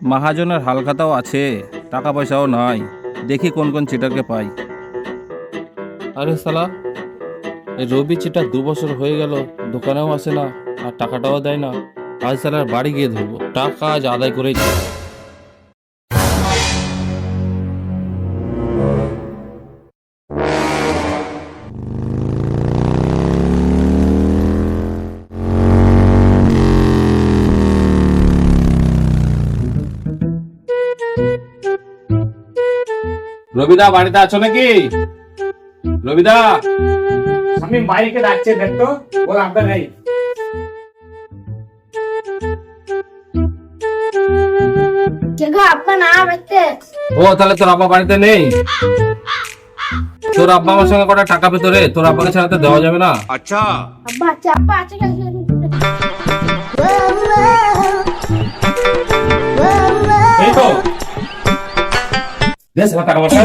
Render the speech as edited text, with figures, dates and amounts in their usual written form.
মাহাজনের হালখাতাও আছে, টাকা পয়সাও নাই। দেখি কোন কোন চিটারকে পাই। আরে শালা, এই রবি চিটার 2 বছর হয়ে গেল, দোকানেও আসে না আর টাকাটাও দেয় না। আজ শালার বাড়ি গিয়ে ধরবো, টাকা আজ আদায় করেই ছাড়বো। রবিদা বাড়িতে আছো নাকি? রবিদা, আমি মাইকে ডাকছে, দেখতো ওর আব্বা নাই। দেখো আব্বা না বাড়িতে। ও তাহলে তোর আব্বা বাড়িতে নেই? তোর আব্বা আমার সঙ্গে কটা টাকা পেতো রে, তোর আব্বাকে ছাড়াতে দেওয়া যাবে না? আব্বা আছে কাছে। এই তো দেশ টাকা পয়সা